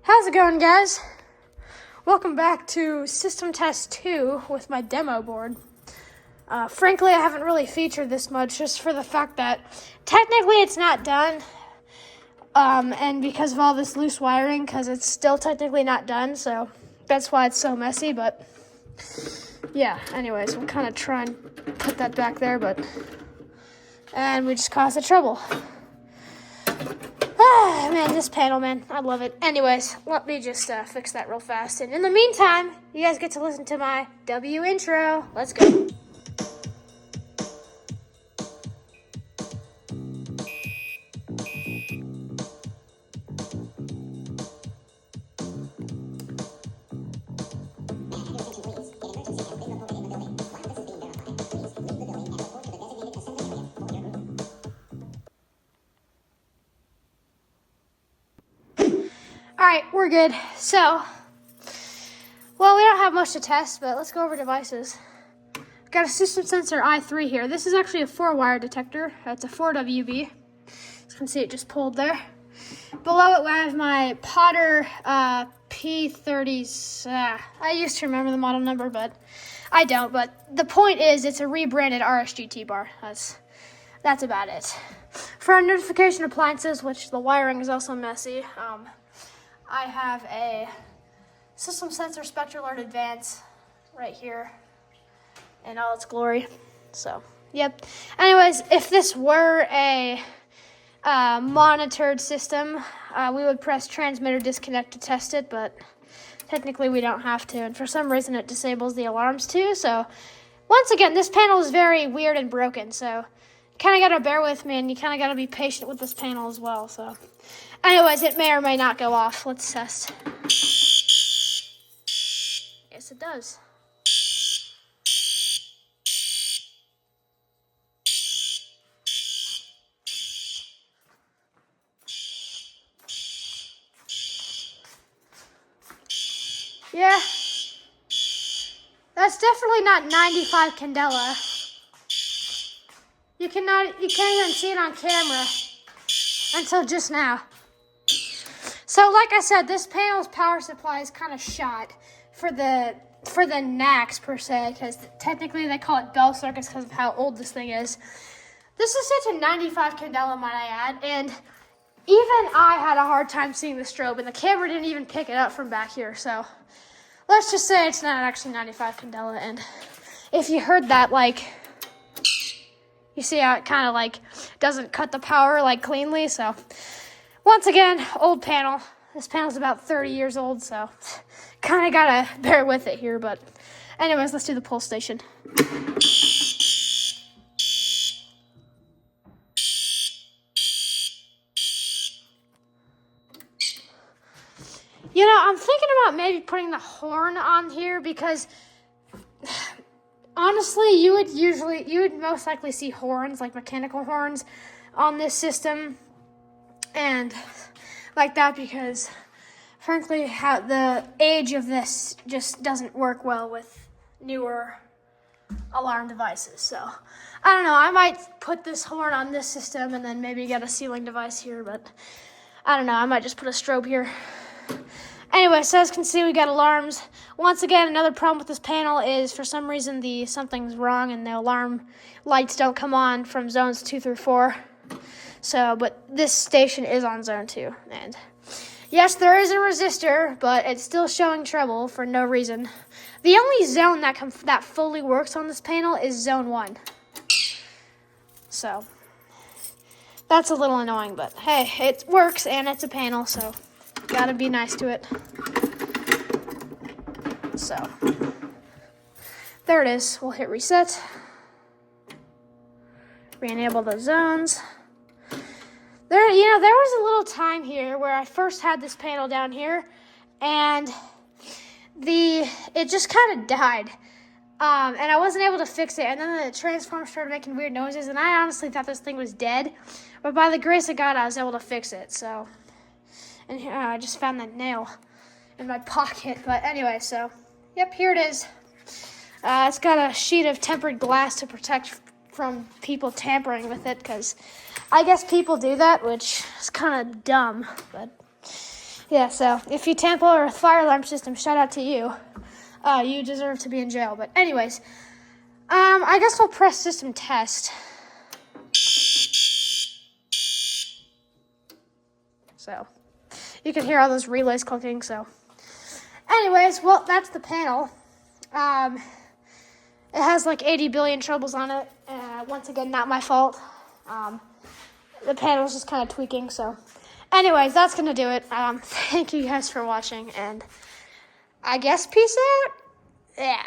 How's it going, guys? Welcome back to System Test 2 with my demo board. Frankly, I haven't really featured this much just for the fact that technically it's not done. And because of all this loose wiring, because it's still technically not done, so that's why it's so messy, but yeah, anyways, we'll kind of try and put that back there, and we just caused the trouble. Man, this panel, man, I love it. Anyways, let me just fix that real fast. And in the meantime, you guys get to listen to my W intro. Let's go. All right, we're good. So, well, we don't have much to test, but let's go over devices. I've got a System Sensor i3 here. This is actually a 4-wire detector. It's a 4WB. As you can see, it just pulled there. Below it, I have my Potter P30s. I used to remember the model number, but I don't. But the point is, it's a rebranded RSGT bar. That's about it. For our notification appliances, which the wiring is also messy, I have a System Sensor SpectraAlert Advance right here in all its glory. So, yep. Anyways, if this were a monitored system, we would press transmitter disconnect to test it, but technically we don't have to. And for some reason, it disables the alarms too. So, once again, this panel is very weird and broken. So, you kind of got to bear with me, and you kind of got to be patient with this panel as well. So, anyways, it may or may not go off. Let's test. Yes, it does. Yeah. That's definitely not 95 candela. You can't even see it on camera until just now. So, like I said, this panel's power supply is kind of shot for the NACS per se, because technically they call it Bell circuits because of how old this thing is. This is set to 95 candela, might I add, and even I had a hard time seeing the strobe, and the camera didn't even pick it up from back here. So, let's just say it's not actually 95 candela, and if you heard that, you see how it kind of doesn't cut the power cleanly. So once again, old panel. This panel's about 30 years old, so kind of gotta bear with it here. But anyways, let's do the pull station. I'm thinking about maybe putting the horn on here because honestly, you would most likely see horns, like mechanical horns, on this system, and like that because, frankly, how the age of this just doesn't work well with newer alarm devices. So, I don't know. I might put this horn on this system and then maybe get a ceiling device here, but I don't know. I might just put a strobe here. Anyway, so as you can see, we got alarms. Once again, another problem with this panel is for some reason something's wrong and the alarm lights don't come on from zones 2 through 4. So, but this station is on zone 2. And yes, there is a resistor, but it's still showing trouble for no reason. The only zone that fully works on this panel is zone 1. So, that's a little annoying, but hey, it works and it's a panel, so gotta be nice to it. So, there it is. We'll hit reset. Re-enable the zones. There was a little time here where I first had this panel down here, and it just kind of died. And I wasn't able to fix it, and then the transformer started making weird noises, and I honestly thought this thing was dead. But by the grace of God, I was able to fix it, so. And here, I just found that nail in my pocket. But anyway, so, yep, here it is. It's got a sheet of tempered glass to protect from people tampering with it, because I guess people do that, which is kind of dumb. But Yeah, so if you tamper with a fire alarm system, shout out to you. You deserve to be in jail. But anyways, I guess we'll press system test. So you can hear all those relays clicking. So anyways, well, that's the panel. It has like 80 billion troubles on it. Once again, not my fault. The panel's just kind of tweaking. So anyways, that's going to do it. Thank you guys for watching. And I guess peace out. Yeah.